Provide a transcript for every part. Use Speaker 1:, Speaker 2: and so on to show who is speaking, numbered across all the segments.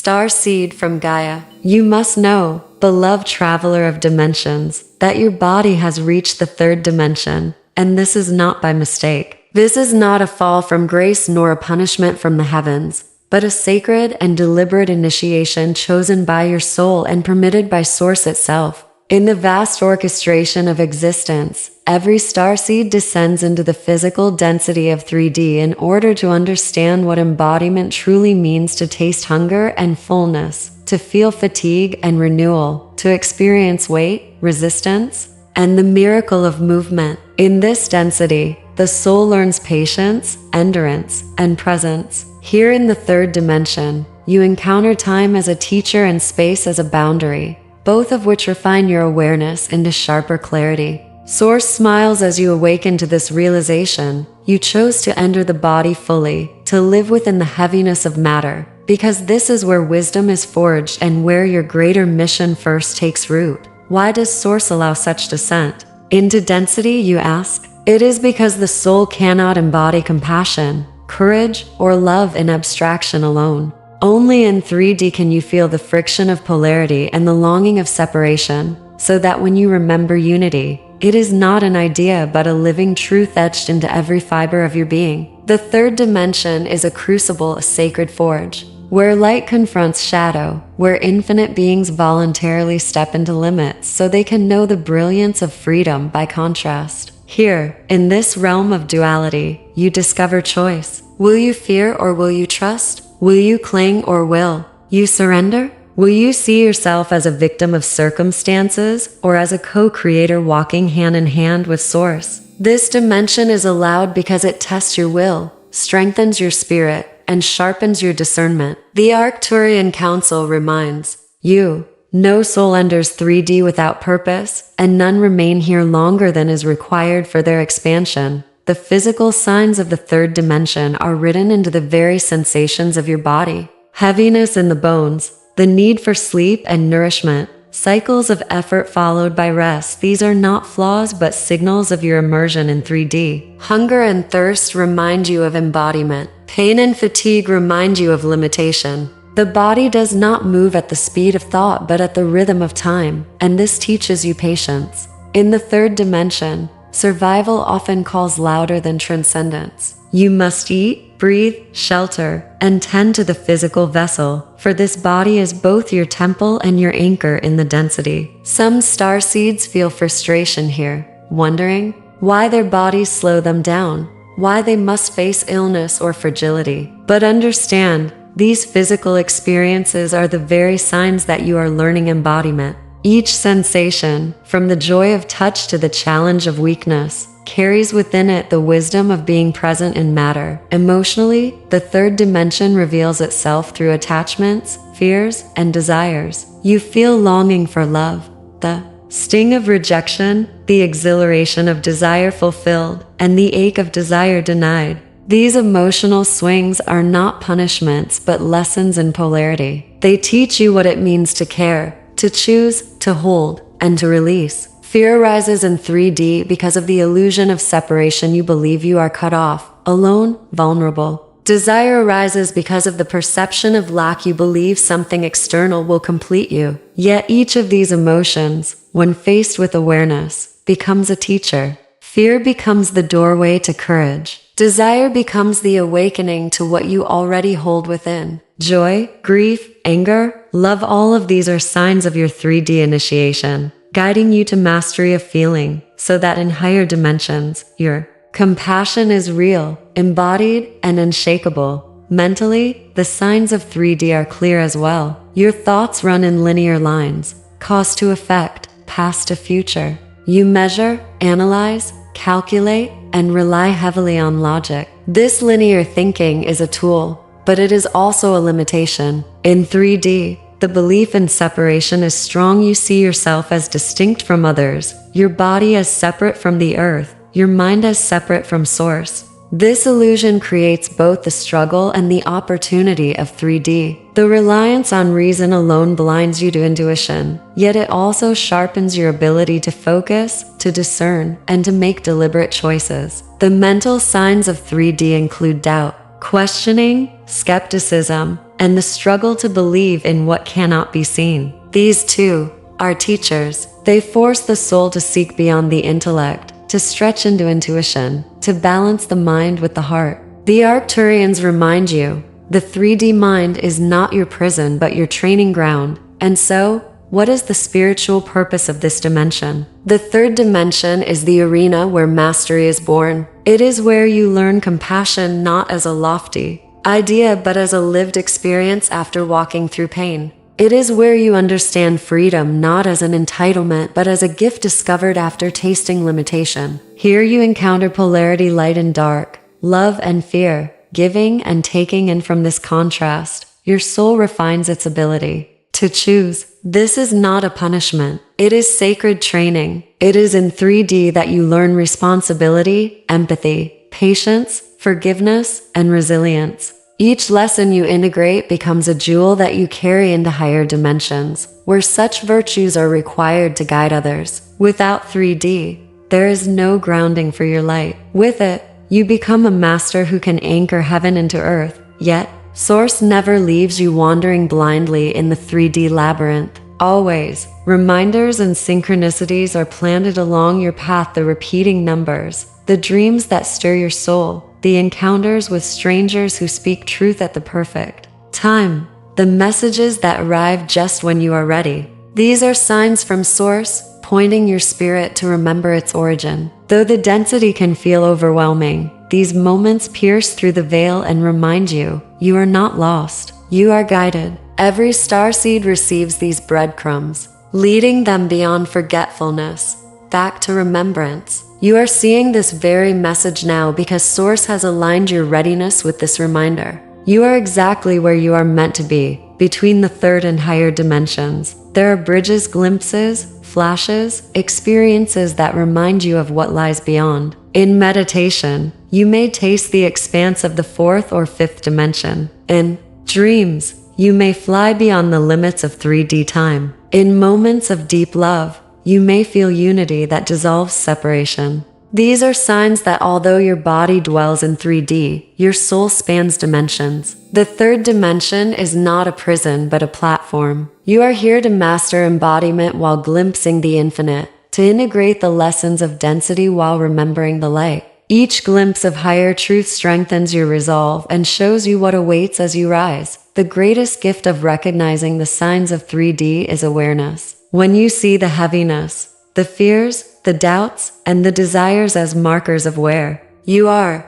Speaker 1: Starseed from Gaia. You must know, beloved traveler of dimensions, that your body has reached the third dimension, and this is not by mistake. This is not a fall from grace nor a punishment from the heavens, but a sacred and deliberate initiation chosen by your soul and permitted by Source itself. In the vast orchestration of existence, every starseed descends into the physical density of 3D in order to understand what embodiment truly means, to taste hunger and fullness, to feel fatigue and renewal, to experience weight, resistance, and the miracle of movement. In this density, the soul learns patience, endurance, and presence. Here in the third dimension, you encounter time as a teacher and space as a boundary, both of which refine your awareness into sharper clarity. Source smiles as you awaken to this realization. You chose to enter the body fully, to live within the heaviness of matter, because this is where wisdom is forged and where your greater mission first takes root. Why does Source allow such descent into density, you ask? It is because the soul cannot embody compassion, courage, or love in abstraction alone. Only in 3D can you feel the friction of polarity and the longing of separation, so that when you remember unity, it is not an idea but a living truth etched into every fiber of your being. The third dimension is a crucible, a sacred forge, where light confronts shadow, where infinite beings voluntarily step into limits so they can know the brilliance of freedom by contrast. Here, in this realm of duality, you discover choice. Will you fear or will you trust? Will you cling or will you surrender? Will you see yourself as a victim of circumstances or as a co-creator walking hand in hand with Source? This dimension is allowed because it tests your will, strengthens your spirit, and sharpens your discernment. The Arcturian Council reminds you, no soul enters 3D without purpose, and none remain here longer than is required for their expansion. The physical signs of the third dimension are written into the very sensations of your body. Heaviness in the bones, the need for sleep and nourishment, cycles of effort followed by rest. These are not flaws but signals of your immersion in 3D. Hunger and thirst remind you of embodiment. Pain and fatigue remind you of limitation. The body does not move at the speed of thought but at the rhythm of time, and this teaches you patience. In the third dimension, survival often calls louder than transcendence. You must eat, breathe, shelter, and tend to the physical vessel, for this body is both your temple and your anchor in the density. Some starseeds feel frustration here, wondering why their bodies slow them down, why they must face illness or fragility. But understand, these physical experiences are the very signs that you are learning embodiment. Each sensation, from the joy of touch to the challenge of weakness, carries within it the wisdom of being present in matter. Emotionally, the third dimension reveals itself through attachments, fears, and desires. You feel longing for love, the sting of rejection, the exhilaration of desire fulfilled, and the ache of desire denied. These emotional swings are not punishments but lessons in polarity. They teach you what it means to care, to choose, to hold, and to release. Fear arises in 3D because of the illusion of separation. You believe you are cut off, alone, vulnerable. Desire arises because of the perception of lack. You believe something external will complete you. Yet each of these emotions, when faced with awareness, becomes a teacher. Fear becomes the doorway to courage. Desire becomes the awakening to what you already hold within. Joy, grief, anger, love, all of these are signs of your 3D initiation, guiding you to mastery of feeling, so that in higher dimensions, your compassion is real, embodied, and unshakable. Mentally, the signs of 3D are clear as well. Your thoughts run in linear lines, cause to effect, past to future. You measure, analyze, calculate, and rely heavily on logic. This linear thinking is a tool, but it is also a limitation. In 3D, the belief in separation is strong. You see yourself as distinct from others, your body as separate from the earth, your mind as separate from Source. This illusion creates both the struggle and the opportunity of 3D. The reliance on reason alone blinds you to intuition, yet it also sharpens your ability to focus, to discern, and to make deliberate choices. The mental signs of 3D include doubt, questioning, skepticism, and the struggle to believe in what cannot be seen. These two are teachers. They force the soul to seek beyond the intellect, to stretch into intuition, to balance the mind with the heart. The Arcturians remind you, the 3D mind is not your prison but your training ground. And so, what is the spiritual purpose of this dimension? The third dimension is the arena where mastery is born. It is where you learn compassion not as a lofty idea but as a lived experience after walking through pain. It is where you understand freedom not as an entitlement but as a gift discovered after tasting limitation. Here you encounter polarity, light and dark, love and fear, giving and taking, and from this contrast, your soul refines its ability to choose. This is not a punishment. It is sacred training. It is in 3D that you learn responsibility, empathy, patience, forgiveness, and resilience. Each lesson you integrate becomes a jewel that you carry into higher dimensions, where such virtues are required to guide others. Without 3D, there is no grounding for your light. With it, you become a master who can anchor heaven into earth. Yet, Source never leaves you wandering blindly in the 3D labyrinth. Always, reminders and synchronicities are planted along your path, the repeating numbers, the dreams that stir your soul, the encounters with strangers who speak truth at the perfect time, the messages that arrive just when you are ready. These are signs from Source, pointing your spirit to remember its origin. Though the density can feel overwhelming, these moments pierce through the veil and remind you, you are not lost. You are guided. Every starseed receives these breadcrumbs, leading them beyond forgetfulness, back to remembrance. You are seeing this very message now because Source has aligned your readiness with this reminder. You are exactly where you are meant to be, between the third and higher dimensions. There are bridges, glimpses, flashes, experiences that remind you of what lies beyond. In meditation, you may taste the expanse of the fourth or fifth dimension. In dreams, you may fly beyond the limits of 3D time. In moments of deep love, you may feel unity that dissolves separation. These are signs that although your body dwells in 3D, your soul spans dimensions. The third dimension is not a prison but a platform. You are here to master embodiment while glimpsing the infinite, to integrate the lessons of density while remembering the light. Each glimpse of higher truth strengthens your resolve and shows you what awaits as you rise. The greatest gift of recognizing the signs of 3D is awareness. When you see the heaviness, the fears, the doubts, and the desires as markers of where you are,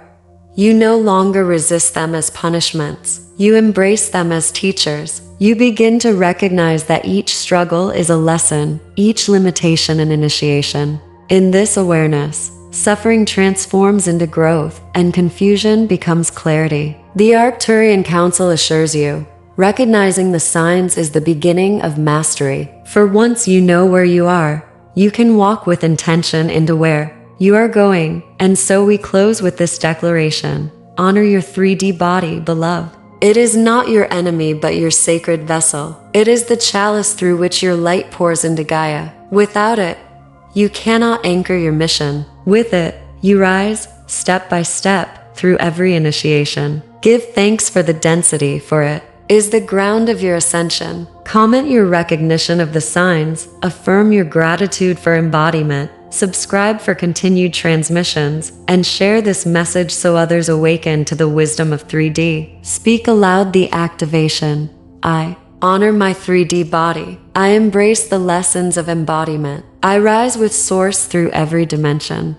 Speaker 1: you no longer resist them as punishments. You embrace them as teachers. You begin to recognize that each struggle is a lesson, each limitation an initiation. In this awareness, suffering transforms into growth, and confusion becomes clarity. The Arcturian Council assures you, recognizing the signs is the beginning of mastery. For once you know where you are, you can walk with intention into where you are going. And so we close with this declaration. Honor your 3D body, beloved. It is not your enemy but your sacred vessel. It is the chalice through which your light pours into Gaia. Without it, you cannot anchor your mission. With it, you rise, step by step, through every initiation. Give thanks for the density, for it is the ground of your ascension. Comment your recognition of the signs, affirm your gratitude for embodiment, subscribe for continued transmissions, and share this message so others awaken to the wisdom of 3D. Speak aloud the activation. I honor my 3D body. I embrace the lessons of embodiment. I rise with Source through every dimension.